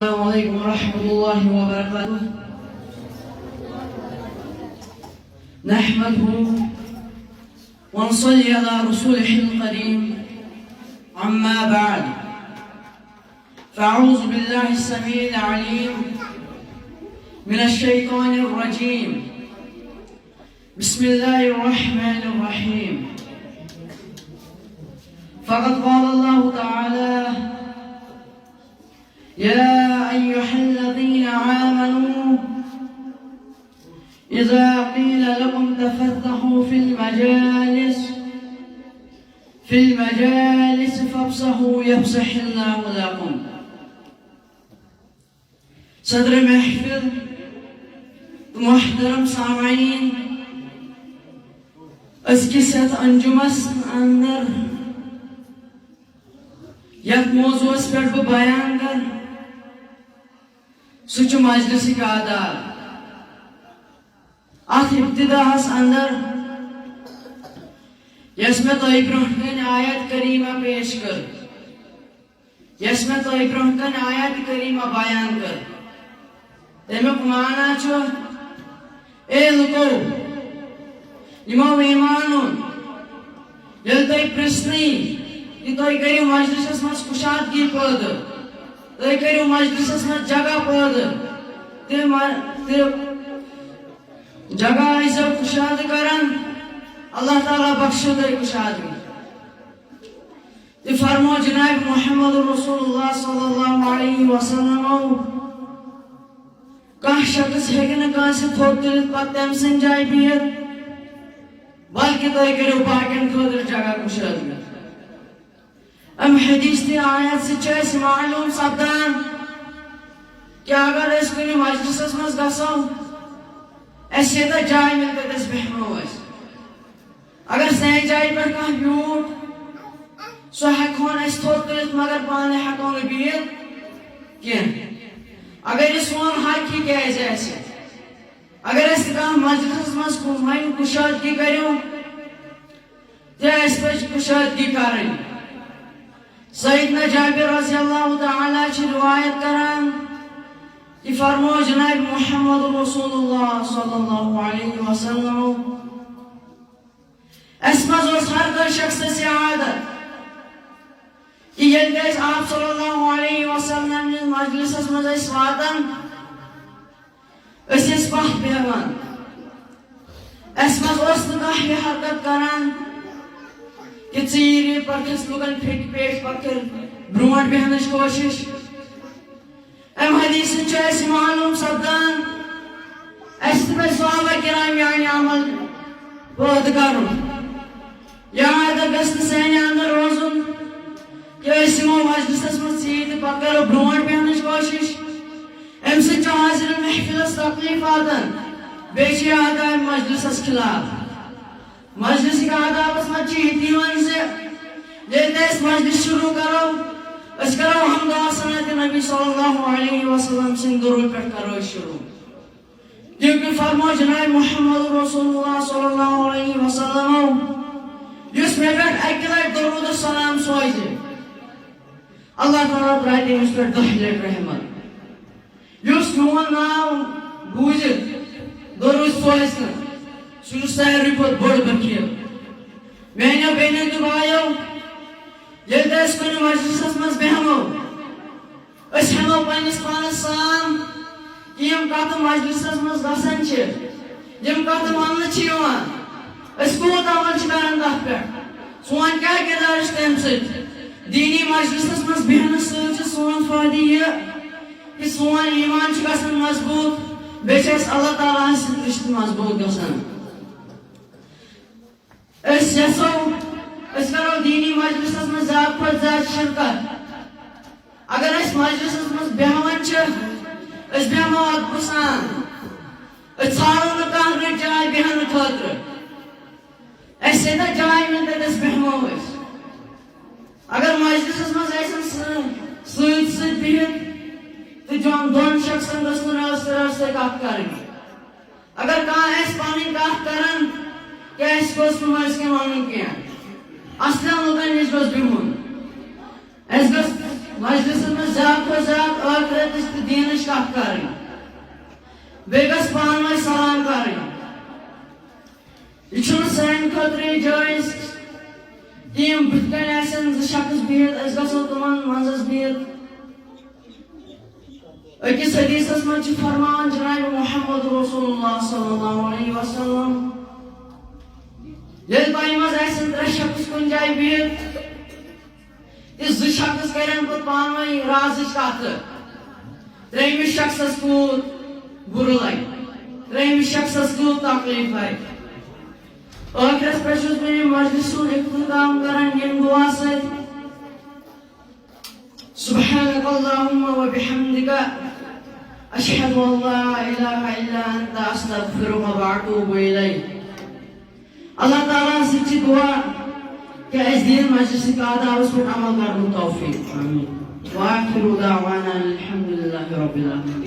السلام علیکم ورحمۃ اللہ وبرکاتہ نحمده ونصلي على رسوله الكريم أما بعد فأعوذ بالله السميع العليم من الشيطان الرجيم بسم الله الرحمن الرحيم فقد قال الله تعالى يا أيها الذين آمنوا إذا قيل لكم تفسحوا في المجالس فافسحوا يفسح الله لكم. صدر محفل محترم سامعین أزكس أنجمس أندر یک موضوع اس پر بیان کر سچ مجلس کا آداب ات ابتداءس اندر یس میں تو برہن آیت کریمہ پیش کر یس میں تو برہن آیت کریمہ بیان کر تمیک مانا چھو اے لکو یمو ایمانون یل تو پرسنی کہ تُہۍ کٔرِو مجلسس منٛز کُشادگی پٲدٕ تُہۍ کٔرِو مجلسس منٛز جگہ پٲدٕ تہِ جگہ ٲسۍزیو کُشادٕ کران اللہ تعالیٰ بخشو تۄہہِ کُشادگی تہِ فرمو جناب محمد رسول اللہ صلی اللہ علیہ وسلمو کانٛہہ شخص ہیٚکہِ نہٕ کٲنٛسہِ تھوٚد تُلِتھ پتہٕ تٔمۍ سٕنٛدِ جایہِ بِہِتھ بلکہِ تُہۍ کٔرِو باقین خٲطرٕ جگہ کُشادگی ام حدیث تی آیت سے چیس معلوم سپدان کہ اگر اس کنی مجلسس مز گسو اس یہ تا جائے ملتے دس بہمو اس اگر سین جائے پر کان بیوٹ سو حقون اس تھوڑ تلت مگر پانے حقون بیت کین اگر اس وان حق کی کہے ایسے اگر اس کان مجلسس مز کمائن کشادگی کریوں تی اس پر کشادگی کریں سیدنا جابر رضی اللہ تعالیٰ چھ روایت کران کہ فرمو جناب محمد رسول اللہ صلی اللہ علیہ وسلم اس مز ہر کوئی شخص سے عادت کہ یل گیس آپ صلی اللہ علیہ وسلم مجلس مز واتن اس پتھ بیہوان اس مز نہ حرکت کران کہ ژیٖرِ پتہٕ کھس لُکن پھیٚکہِ پیٹھ پتہٕ کر برونٛٹھ بیہنٕچ کوشش ام حدیث چھُ اَسہِ معلوم سپدان اَسہِ تہِ پزِ صحابہ کرام میانہِ عمل پٲدٕ کرُن یا عادت گژھِ نہٕ سانہِ اندر روزُن کہ أسۍ یِمو مجلسس منٛز ژیٖرۍ تہٕ پتہٕ کرو برونٛٹھ بیہنٕچ کوشش امہِ سۭتۍ چھُ حاضر محفلس تکلیف واتان بیٚیہِ چھِ یہِ آداب مجلسس خلاف مجلس کا آداب مجھ یہ سے اس مجلس شروع کرو اس کرو ہم دعا سنت نبی صلی اللہ علیہ وسلم سے درود پر کرو شروع کیونکہ فرمو جناب محمد رسول اللہ صلی اللہ علیہ وسلم یس میں پر اکیلے درود السلام سوئے اللہ تعالیٰ ترائے اس پر 10 لٹ رحمت یس میون ناو بوزت درود سوئے سو ساروی کھۄتہٕ بٔڑ بخیر میانیو بیٚنیو تہٕ بایو ییٚلہِ تہِ أسۍ کُنہِ مجلسس منٛز بیٚہمو أسۍ ہٮ۪مو پننِس پانس سان کہِ یِم کتھٕ مجلسس منٛز گژھان چھِ یِم کتھٕ وننہٕ چھِ یِوان أسۍ کوٗت عمل چھِ کران تتھ پٮ۪ٹھ سون کیٛاہ کِردار چھُ تمہِ سۭتۍ دیٖنی مجلسس منٛز بیہنہٕ سۭتۍ چھُ سون فٲیدٕ یہِ کہِ سون ایمان چھُ گژھان مضبوٗط بیٚیہِ چھِ اَسہِ اللہ تعالیٰ ہس سۭتۍ رشتہٕ مضبوٗط گژھان اس یسو اس کرو دینی مجلسس میں زیادہ کھۄتہٕ زیادٕ شرکت اگر اس مجلسس میں بیہوان چھِ اس بیہمو ادبہٕ سان اس ژھانڈو نہٕ کانٛہہ رٕژ جاے بیہنہٕ خٲطرٕ اَسہِ ییٚتٮ۪تھ جاے مِلہِ تتٮ۪س بیہمو أسۍ اگر مجلسس منٛز آسن سۭتۍ سۭتۍ بِہِتھ تہٕ دۄن شخصن گٔژھ نہٕ رٲژ کتھ کرٕنۍ اگر کانٛہہ آسہِ پنٕنۍ کتھ کران کہ اس کو سمجھ کے مانوں کیا اصلا لوگن اس کو بہون اس کو مجلس میں زیادہ تو زیادہ آخرت دینش کت کریں بیٚیہِ گژھِ پانہٕ ؤنۍ سلام کرٕنۍ یہ چھُنہٕ سانہِ خٲطرٕ جٲیز کہِ یِم بٕتھِ کَنۍ آسن زٕ شخص بِہِتھ أسۍ گژھو تِمن منٛزس بِہِتھ أکِس حدیثس منٛز چھُ فرماوان جناب محمد رسول اللہ صلی اللہ علیہ وسلم ییٚلہِ تۄہہِ منٛز آسن ترٛےٚ شخص کُنہِ جایہِ بِہِتھ تہِ زٕ شخص کرن پتہٕ پانہٕ ؤنۍ رازٕچ کتھٕ ترٛیٚیمِس شخصس کوٗت برٕ لگہِ ترٛیٚیمِس شخصس کوٗت تکلیٖف لگہِ ٲخرس پٮ۪ٹھ چھُس بہٕ یہِ مجلس ہُنٛد اختتام کران ییٚمہِ دُعا سۭتۍ سبحانك اللهم وبحمدك أشهد أن لا إله إلا أنت أستغفرك وأتوب إليك اللہ تعالیٰ سے چھِ دعا کہ اس دین مجلس کا آداب اس پر عمل کرنے توفیق آمین وآخر دعوانا الحمد لله رب العالمين